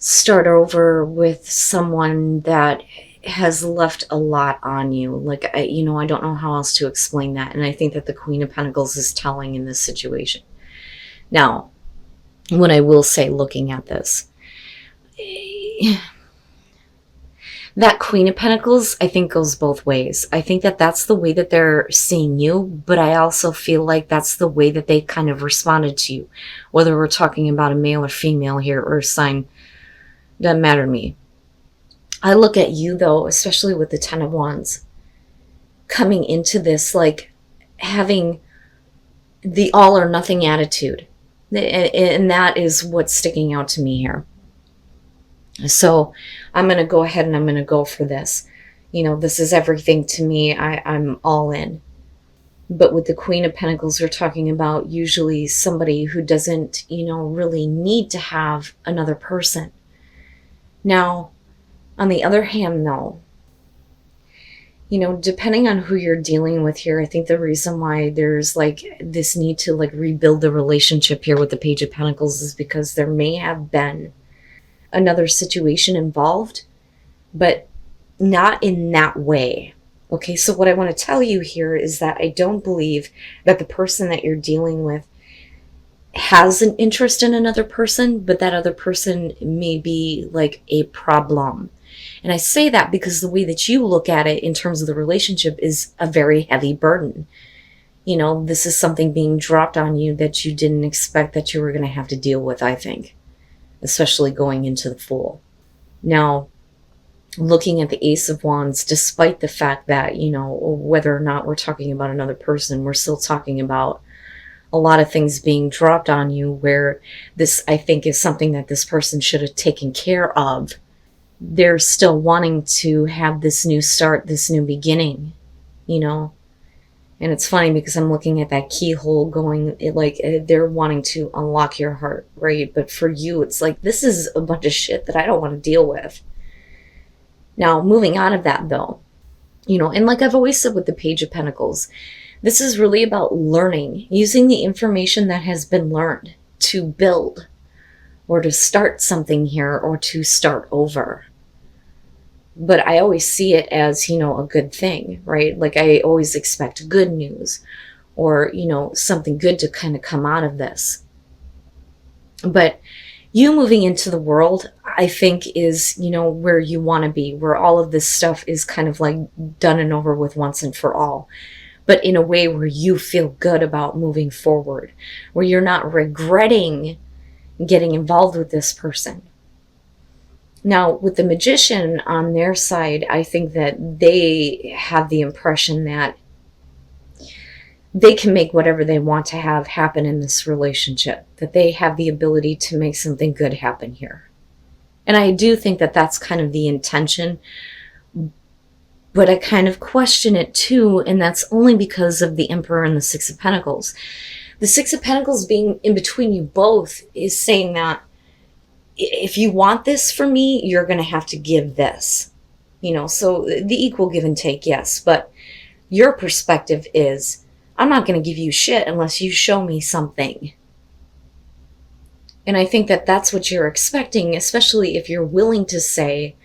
start over with someone that has left a lot on you. Like, I don't know how else to explain that. And I think that the Queen of Pentacles is telling in this situation. Now, what I will say looking at this, that Queen of Pentacles, I think, goes both ways. I think that that's the way that they're seeing you, but I also feel like that's the way that they kind of responded to you. Whether we're talking about a male or female here or a sign, doesn't matter to me. I look at you, though, especially with the Ten of Wands, coming into this, like, having the all or nothing attitude. And that is what's sticking out to me here. So I'm going to go ahead and I'm going to go for this. This is everything to me. I'm all in. But with the Queen of Pentacles, we're talking about usually somebody who doesn't, really need to have another person. Now, on the other hand, though, depending on who you're dealing with here, I think the reason why there's like this need to like rebuild the relationship here with the Page of Pentacles is because there may have been another situation involved, but not in that way. Okay, so what I want to tell you here is that I don't believe that the person that you're dealing with has an interest in another person, but that other person may be like a problem. And I say that because the way that you look at it in terms of the relationship is a very heavy burden. This is something being dropped on you that you didn't expect that you were going to have to deal with, I think, especially going into the Fool. Now, looking at the Ace of Wands, despite the fact that, whether or not we're talking about another person, we're still talking about a lot of things being dropped on you where this, I think, is something that this person should have taken care of. They're still wanting to have this new start, this new beginning, And it's funny because I'm looking at that keyhole going, they're wanting to unlock your heart, right? But for you, it's like, this is a bunch of shit that I don't want to deal with. Now, moving out of that, though, and like I've always said with the Page of Pentacles, this is really about learning, using the information that has been learned to build or to start something here or to start over. But I always see it as, a good thing, right? Like I always expect good news or, something good to kind of come out of this. But you moving into the world, I think is, where you want to be, where all of this stuff is kind of like done and over with once and for all. But in a way where you feel good about moving forward, where you're not regretting getting involved with this person. Now, with the Magician on their side, I think that they have the impression that they can make whatever they want to have happen in this relationship, that they have the ability to make something good happen here. And I do think that that's kind of the intention, but I kind of question it too, and that's only because of the Emperor and the Six of Pentacles. The Six of Pentacles being in between you both is saying that if you want this from me, you're going to have to give this. So the equal give and take, yes. But your perspective is, I'm not going to give you shit unless you show me something. And I think that that's what you're expecting, especially if you're willing to say,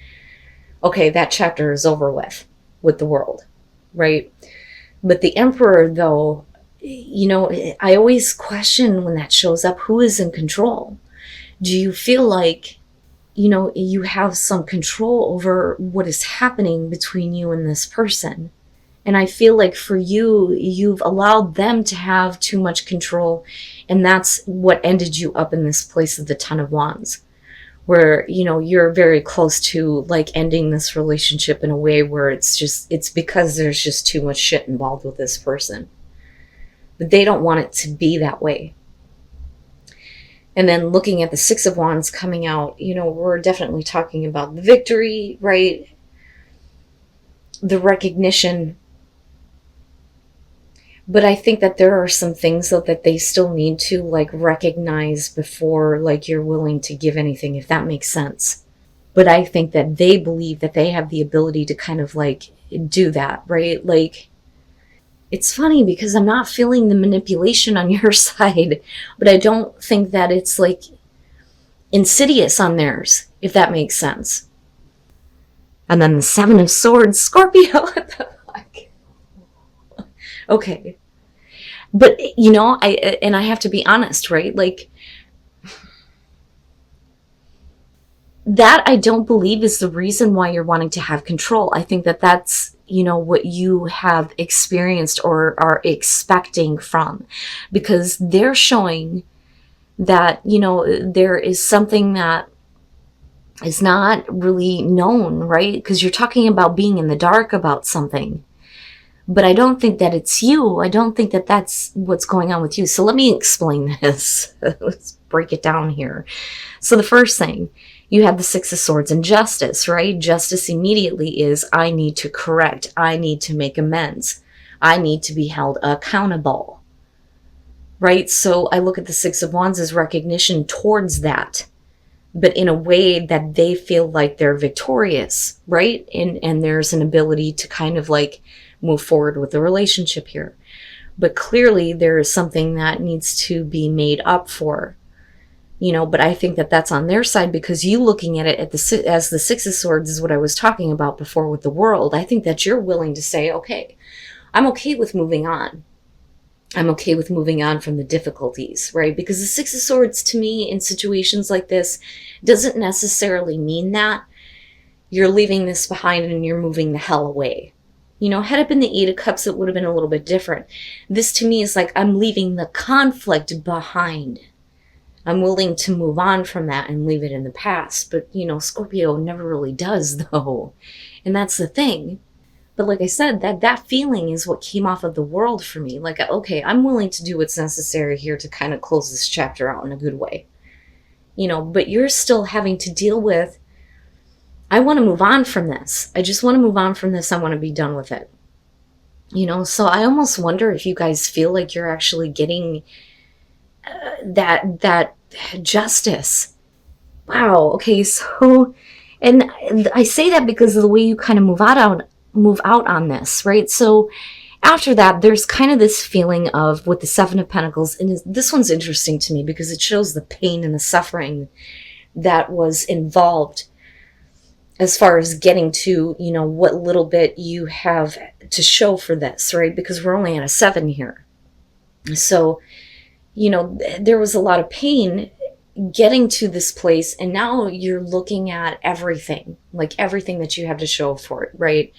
okay, that chapter is over with the world, right? But the Emperor, though, I always question when that shows up, who is in control? Do you feel like, you have some control over what is happening between you and this person? And I feel like for you, you've allowed them to have too much control. And that's what ended you up in this place of the Ten of Wands, where, you're very close to like ending this relationship in a way where it's because there's just too much shit involved with this person. But they don't want it to be that way. And then looking at the Six of Wands coming out, we're definitely talking about the victory, right? The recognition. But I think that there are some things though that they still need to like recognize before like you're willing to give anything, if that makes sense. But I think that they believe that they have the ability to kind of like do that, right? Like, it's funny because I'm not feeling the manipulation on your side, but I don't think that it's like insidious on theirs. if that makes sense. And then the Seven of Swords, Scorpio. What the fuck? Okay. But, you know, I have to be honest, right? Like, that I don't believe is the reason why you're wanting to have control. I think that that's, you know, what you have experienced or are expecting from, because they're showing that, you know, there is something that is not really known, right? Because you're talking about being in the dark about something. But I don't think that it's you. I don't think that that's what's going on with you. So let me explain this. Let's break it down here. So the first thing, you have the Six of Swords and justice, right? Justice immediately is, I need to correct. I need to make amends. I need to be held accountable, right? So I look at the Six of Wands as recognition towards that, but in a way that they feel like they're victorious, right? And there's an ability to kind of like move forward with the relationship here. But clearly there is something that needs to be made up for, you know, but I think that that's on their side, because you looking at it as the Six of Swords is what I was talking about before with the world. I think that you're willing to say, okay, I'm okay with moving on. I'm okay with moving on from the difficulties, right? Because the Six of Swords to me in situations like this doesn't necessarily mean that you're leaving this behind and you're moving the hell away. You know, had it been the Eight of Cups, it would have been a little bit different. This to me is like, I'm leaving the conflict behind. I'm willing to move on from that and leave it in the past. But, you know, Scorpio never really does, though. And that's the thing. But like I said, that feeling is what came off of the world for me. Like, okay, I'm willing to do what's necessary here to kind of close this chapter out in a good way. You know, but you're still having to deal with, I want to move on from this. I just want to move on from this. I want to be done with it. You know, so I almost wonder if you guys feel like you're actually getting that justice. Wow. Okay. So, and I say that because of the way you kind of move out on this, right? So after that, there's kind of this feeling of with the Seven of Pentacles, and this one's interesting to me because it shows the pain and the suffering that was involved as far as getting to, you know, what little bit you have to show for this, right? Because we're only at a 7 here. So, you know, there was a lot of pain getting to this place, and now you're looking at everything, like everything that you have to show for it, right?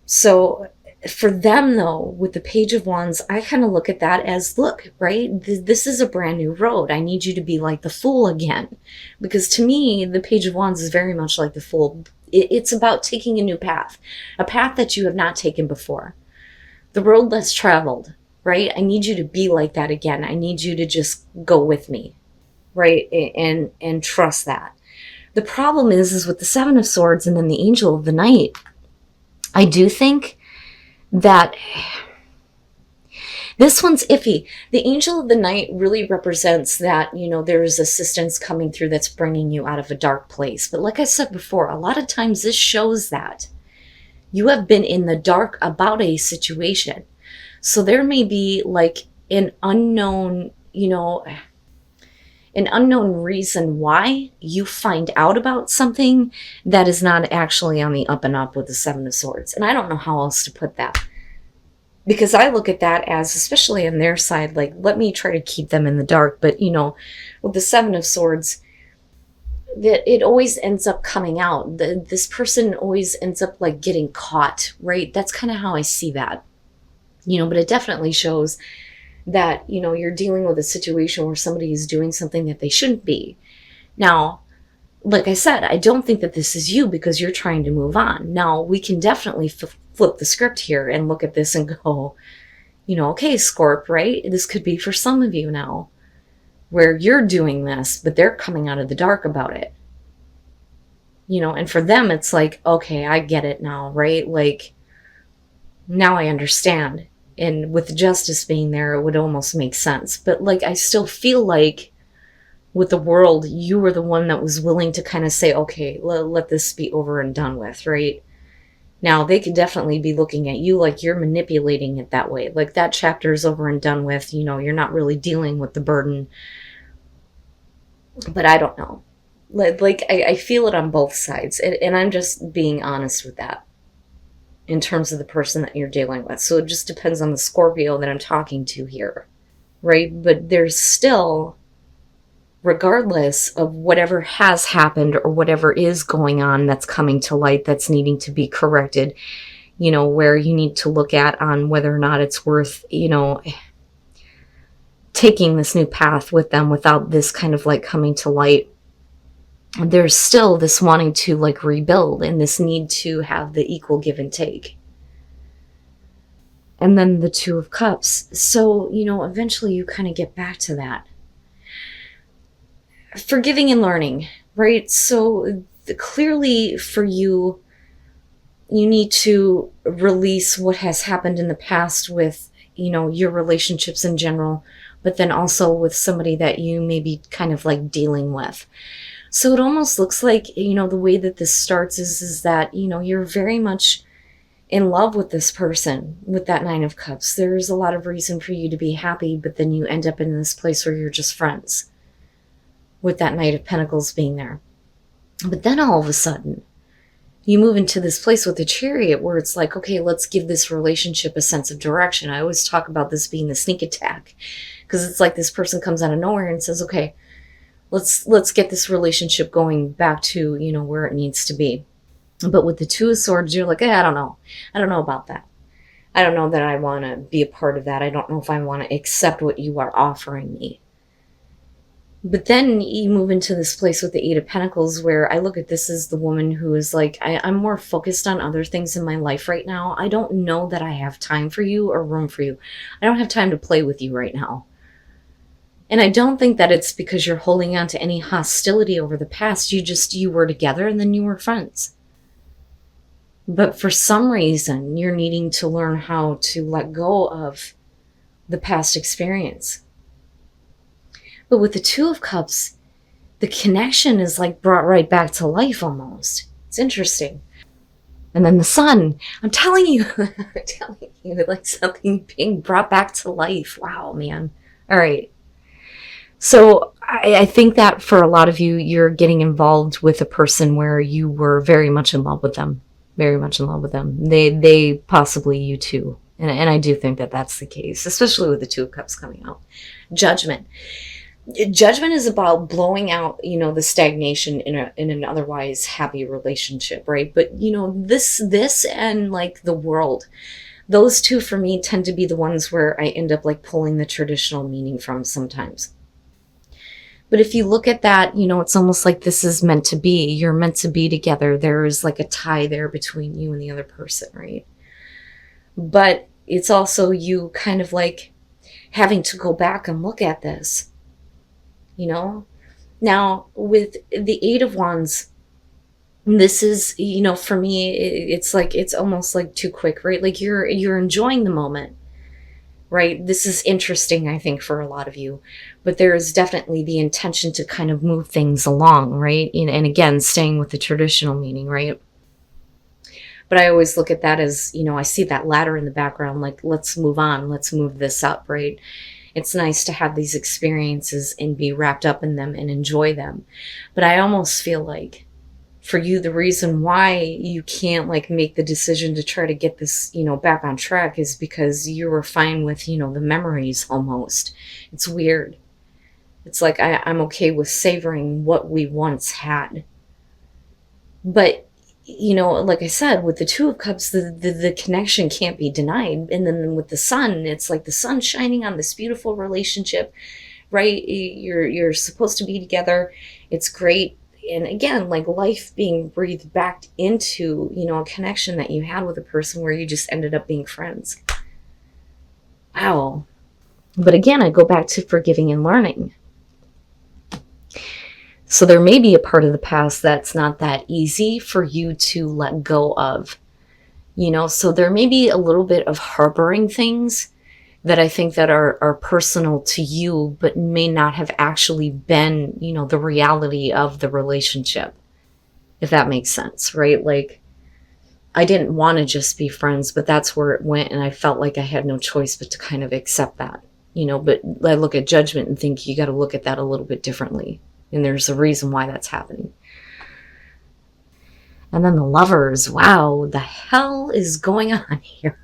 So for them, though, with the Page of Wands, I kind of look at that as, look, right, this is a brand new road. I need you to be like the Fool again. Because to me, the Page of Wands is very much like the Fool. It's about taking a new path, a path that you have not taken before. The road less traveled, right? I need you to be like that again. I need you to just go with me, right? And trust that. The problem is with the Seven of Swords and then the Angel of the Night, I do think that this one's iffy. The Angel of the Night really represents that, you know, there is assistance coming through that's bringing you out of a dark place. But like I said before, a lot of times this shows that you have been in the dark about a situation. So there may be like an unknown, you know, an unknown reason why you find out about something that is not actually on the up and up with the Seven of Swords. And I don't know how else to put that. Because I look at that as, especially on their side, like, let me try to keep them in the dark. But, you know, with the Seven of Swords, that it always ends up coming out. This person always ends up like getting caught, right? That's kind of how I see that. You know, but it definitely shows that, you know, you're dealing with a situation where somebody is doing something that they shouldn't be. Now, like I said, I don't think that this is you because you're trying to move on. Now, we can definitely flip the script here and look at this and go, you know, okay, Scorp, right? This could be for some of you now where you're doing this, but they're coming out of the dark about it. You know, and for them, it's like, okay, I get it now, right? Like, now I understand. And with justice being there, it would almost make sense. But like, I still feel like with the world, you were the one that was willing to kind of say, okay, let this be over and done with, right? Now, they could definitely be looking at you like you're manipulating it that way. Like, that chapter is over and done with. You know, you're not really dealing with the burden. But I don't know. I feel it on both sides, and I'm just being honest with that in terms of the person that you're dealing with. So it just depends on the Scorpio that I'm talking to here, right? But there's still, regardless of whatever has happened or whatever is going on that's coming to light that's needing to be corrected, where you need to look at on whether or not it's worth, taking this new path with them without this kind of like coming to light. There's still this wanting to like rebuild and this need to have the equal give and take. And then the Two of Cups. So, eventually you kind of get back to that. Forgiving and learning, right? So clearly for you, you need to release what has happened in the past with, your relationships in general, but then also with somebody that you may be kind of like dealing with. So it almost looks like, the way that this starts is that, you're very much in love with this person with that Nine of Cups. There's a lot of reason for you to be happy, but then you end up in this place where you're just friends with that Knight of Pentacles being there. But then all of a sudden, you move into this place with the Chariot where it's like, okay, let's give this relationship a sense of direction. I always talk about this being the sneak attack, because it's like this person comes out of nowhere and says, okay, let's get this relationship going back to, where it needs to be. But with the Two of Swords, you're like, I don't know. I don't know about that. I don't know that I want to be a part of that. I don't know if I want to accept what you are offering me. But then you move into this place with the Eight of Pentacles where I look at this as the woman who is like, I'm more focused on other things in my life right now. I don't know that I have time for you or room for you. I don't have time to play with you right now. And I don't think that it's because you're holding on to any hostility over the past. You were together and then you were friends. But for some reason, you're needing to learn how to let go of the past experience. But with the Two of Cups, the connection is like brought right back to life almost. It's interesting. And then the Sun, I'm telling you, like something being brought back to life. Wow, man. All right. So I think that for a lot of you, you're getting involved with a person where you were very much in love with them. Very much in love with them. They possibly you too. And I do think that that's the case, especially with the Two of Cups coming out. Judgment. Judgment is about blowing out, the stagnation in an otherwise happy relationship, right? But, this and like the world, those two for me tend to be the ones where I end up like pulling the traditional meaning from sometimes. But if you look at that, it's almost like this is meant to be. You're meant to be together. There is like a tie there between you and the other person, right? But it's also you kind of like having to go back and look at this, Now, with the Eight of Wands, this is, for me, it's like, it's almost like too quick, right? Like you're enjoying the moment. Right? This is interesting, I think, for a lot of you. But there is definitely the intention to kind of move things along, right? And again, staying with the traditional meaning, right? But I always look at that as, I see that ladder in the background, like, let's move on, let's move this up, right? It's nice to have these experiences and be wrapped up in them and enjoy them. But I almost feel like for you, the reason why you can't like make the decision to try to get this, back on track is because you were fine with, the memories almost. It's weird. It's like I'm okay with savoring what we once had. But, like I said, with the Two of Cups, the connection can't be denied. And then with the Sun, it's like the sun shining on this beautiful relationship, right? You're supposed to be together. It's great. And again, like life being breathed back into, a connection that you had with a person where you just ended up being friends. Wow. But again, I go back to forgiving and learning. So there may be a part of the past that's not that easy for you to let go of, so there may be a little bit of harboring things that I think that are personal to you, but may not have actually been, the reality of the relationship, if that makes sense, right? Like, I didn't want to just be friends, but that's where it went, and I felt like I had no choice but to kind of accept that, but I look at Judgment and think you got to look at that a little bit differently. And there's a reason why that's happening. And then the Lovers. Wow, the hell is going on here?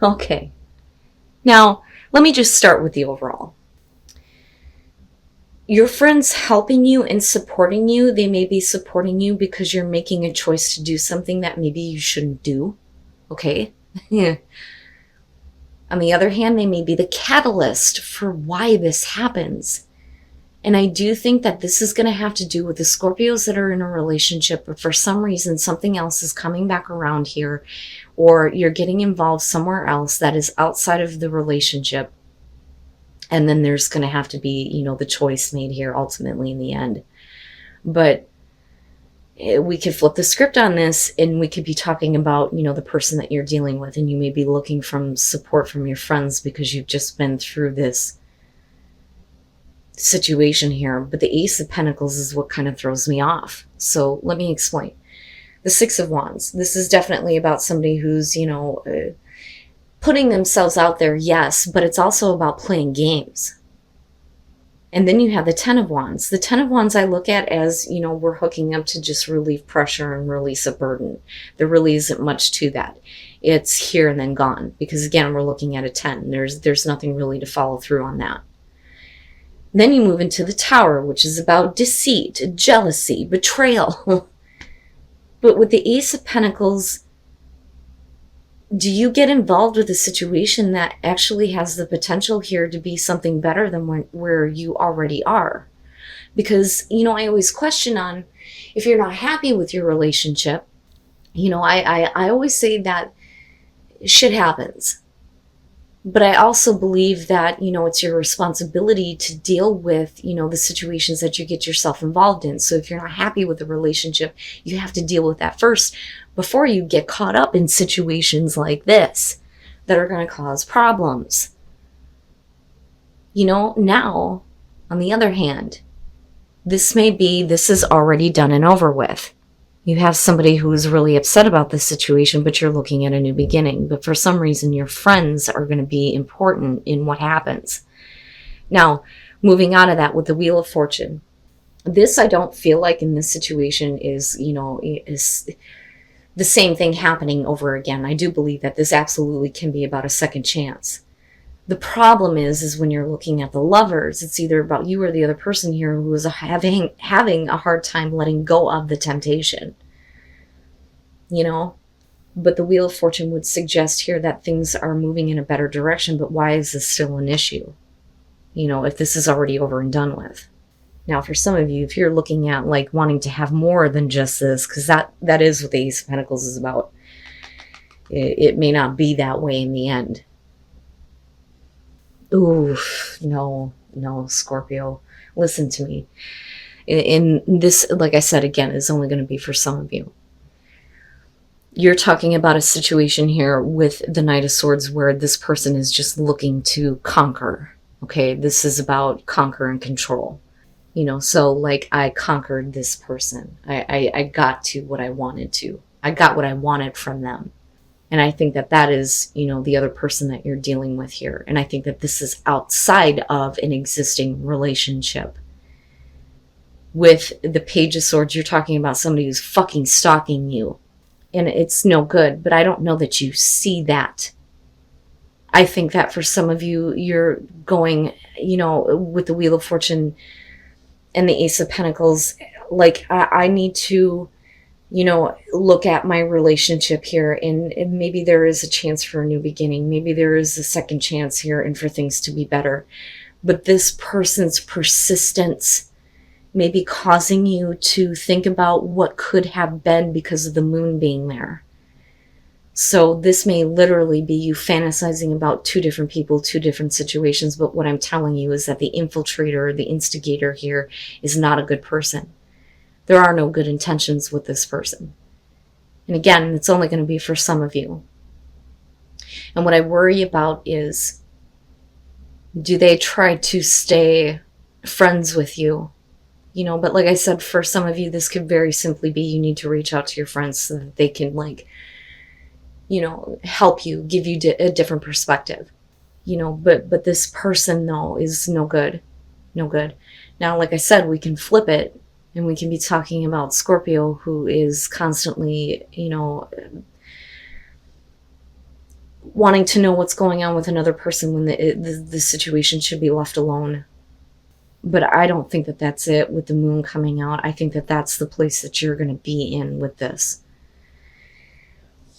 Okay. Now, let me just start with the overall. Your friends helping you and supporting you, they may be supporting you because you're making a choice to do something that maybe you shouldn't do. Okay? Yeah. On the other hand, they may be the catalyst for why this happens. And I do think that this is going to have to do with the Scorpios that are in a relationship, but for some reason, something else is coming back around here, or you're getting involved somewhere else that is outside of the relationship. And then there's going to have to be, the choice made here ultimately in the end. But we could flip the script on this, and we could be talking about, the person that you're dealing with, and you may be looking for support from your friends because you've just been through this situation here. But the Ace of Pentacles is what kind of throws me off. So let me explain. The Six of Wands. This is definitely about somebody who's, putting themselves out there, yes, but it's also about playing games. And then you have the Ten of Wands. The Ten of Wands I look at as, we're hooking up to just relieve pressure and release a burden. There really isn't much to that. It's here and then gone. Because again, we're looking at a 10. There's nothing really to follow through on that. Then you move into the Tower, which is about deceit, jealousy, betrayal. But with the Ace of Pentacles, do you get involved with a situation that actually has the potential here to be something better than where you already are? Because, I always question on if you're not happy with your relationship, I always say that shit happens. But I also believe that, it's your responsibility to deal with, the situations that you get yourself involved in. So if you're not happy with the relationship, you have to deal with that first before you get caught up in situations like this that are going to cause problems. Now, on the other hand, this is already done and over with. You have somebody who is really upset about this situation, but you're looking at a new beginning. But for some reason, your friends are going to be important in what happens. Now, moving out of that with the Wheel of Fortune. This, I don't feel like in this situation is the same thing happening over again. I do believe that this absolutely can be about a second chance. The problem is when you're looking at the Lovers, it's either about you or the other person here who is having a hard time letting go of the temptation. But the Wheel of Fortune would suggest here that things are moving in a better direction, but why is this still an issue? If this is already over and done with. Now, for some of you, if you're looking at like wanting to have more than just this, because that is what the Ace of Pentacles is about, it may not be that way in the end. Ooh, no, Scorpio. Listen to me. In this, like I said, again, is only going to be for some of you. You're talking about a situation here with the Knight of Swords where this person is just looking to conquer. Okay, this is about conquer and control. So like I conquered this person. I got to what I wanted to. I got what I wanted from them. And I think that is, the other person that you're dealing with here. And I think that this is outside of an existing relationship. With the Page of Swords, you're talking about somebody who's fucking stalking you. And it's no good, but I don't know that you see that. I think that for some of you, you're going, with the Wheel of Fortune and the Ace of Pentacles, like I need to, look at my relationship here and maybe there is a chance for a new beginning. Maybe there is a second chance here and for things to be better. But this person's persistence may be causing you to think about what could have been because of the moon being there. So this may literally be you fantasizing about two different people, two different situations. But what I'm telling you is that the infiltrator, the instigator here is not a good person. There are no good intentions with this person. And again, it's only going to be for some of you. And what I worry about is, do they try to stay friends with you? But like I said, for some of you, this could very simply be you need to reach out to your friends so that they can help you, give you a different perspective. But this person, though, is no good. No good. Now, like I said, we can flip it and we can be talking about Scorpio, who is constantly, wanting to know what's going on with another person when the situation should be left alone. But I don't think that that's it with the moon coming out. I think that that's the place that you're going to be in with this.